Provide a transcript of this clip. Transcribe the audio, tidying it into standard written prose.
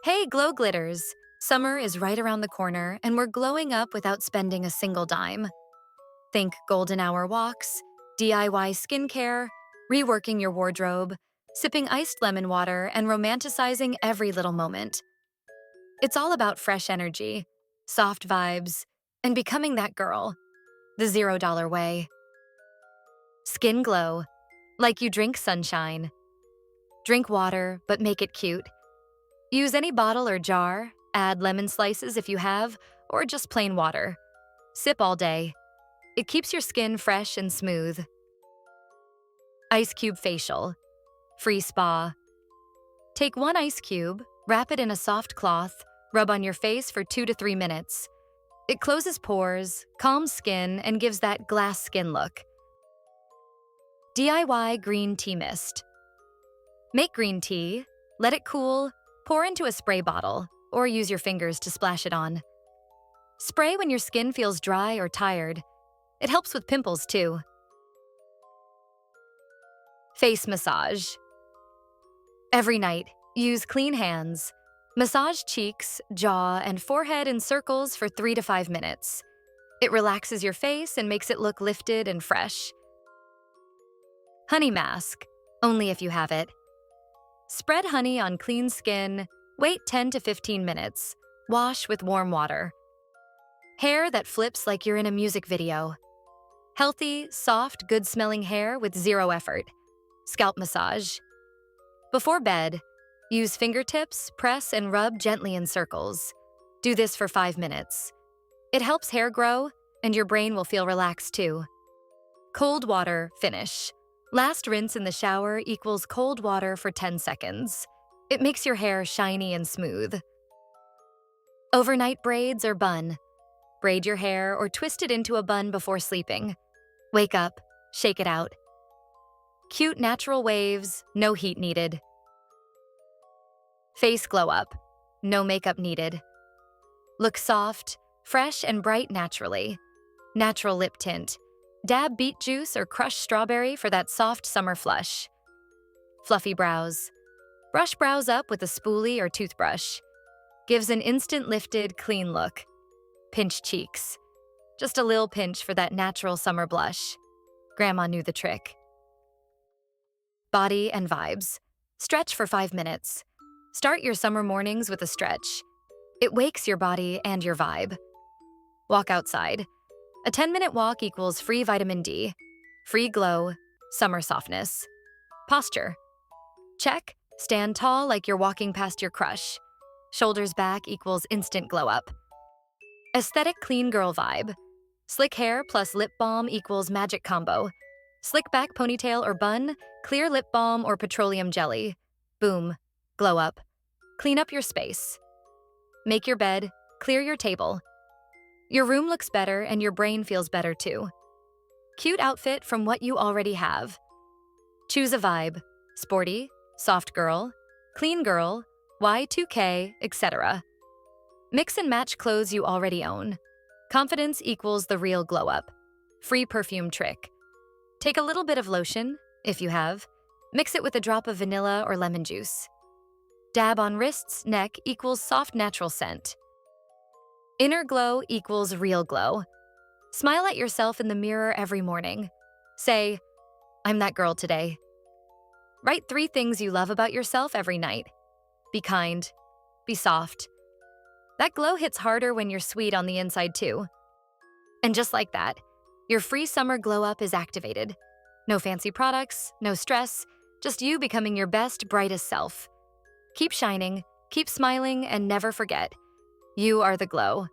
Hey, Glow Glitters! Summer is right around the corner, and we're glowing up without spending a single dime. Think golden hour walks, DIY skincare, reworking your wardrobe, sipping iced lemon water, and romanticizing every little moment. It's all about fresh energy, soft vibes, and becoming that girl, the $0 way. Skin glow, like you drink sunshine. Drink water, but make it cute. Use any bottle or jar, add lemon slices if you have, or just plain water. Sip all day. It keeps your skin fresh and smooth. Ice cube facial. Free spa. Take one ice cube, wrap it in a soft cloth, rub on your face for 2 to 3 minutes. It closes pores, calms skin, and gives that glass skin look. DIY green tea mist. Make green tea, let it cool, pour into a spray bottle, or use your fingers to splash it on. Spray when your skin feels dry or tired. It helps with pimples too. Face massage. Every night, use clean hands. Massage cheeks, jaw, and forehead in circles for 3 to 5 minutes. It relaxes your face and makes it look lifted and fresh. Honey mask, only if you have it. Spread honey on clean skin, wait 10 to 15 minutes, wash with warm water. Hair that flips like you're in a music video. Healthy, soft, good-smelling hair with zero effort. Scalp massage. Before bed, use fingertips, press, and rub gently in circles. Do this for 5 minutes. It helps hair grow, and your brain will feel relaxed too. Cold water finish. Last rinse in the shower equals cold water for 10 seconds. It makes your hair shiny and smooth. Overnight braids or bun. Braid your hair or twist it into a bun before sleeping. Wake up, shake it out. Cute natural waves, no heat needed. Face glow up, no makeup needed. Look soft, fresh, and bright naturally. Natural lip tint. Dab beet juice or crushed strawberry for that soft summer flush. Fluffy brows. Brush brows up with a spoolie or toothbrush. Gives an instant lifted, clean look. Pinch cheeks. Just a lil pinch for that natural summer blush. Grandma knew the trick. Body and vibes. Stretch for 5 minutes. Start your summer mornings with a stretch. It wakes your body and your vibe. Walk outside. A 10-minute walk equals free vitamin D, free glow, summer softness. Posture. Check. Stand tall like you're walking past your crush. Shoulders back equals instant glow up. Aesthetic clean girl vibe. Slick hair plus lip balm equals magic combo. Slick back ponytail or bun, clear lip balm or petroleum jelly. Boom. Glow up. Clean up your space. Make your bed, clear your table. Your room looks better and your brain feels better too. Cute outfit from what you already have. Choose a vibe. Sporty, soft girl, clean girl, Y2K, etc. Mix and match clothes you already own. Confidence equals the real glow up. Free perfume trick. Take a little bit of lotion, if you have. Mix it with a drop of vanilla or lemon juice. Dab on wrists, neck equals soft natural scent. Inner glow equals real glow. Smile at yourself in the mirror every morning. Say, I'm that girl today. Write 3 things you love about yourself every night. Be kind. Be soft. That glow hits harder when you're sweet on the inside too. And just like that, your free summer glow up is activated. No fancy products, no stress, just you becoming your best, brightest self. Keep shining, keep smiling, and never forget, you are the glow.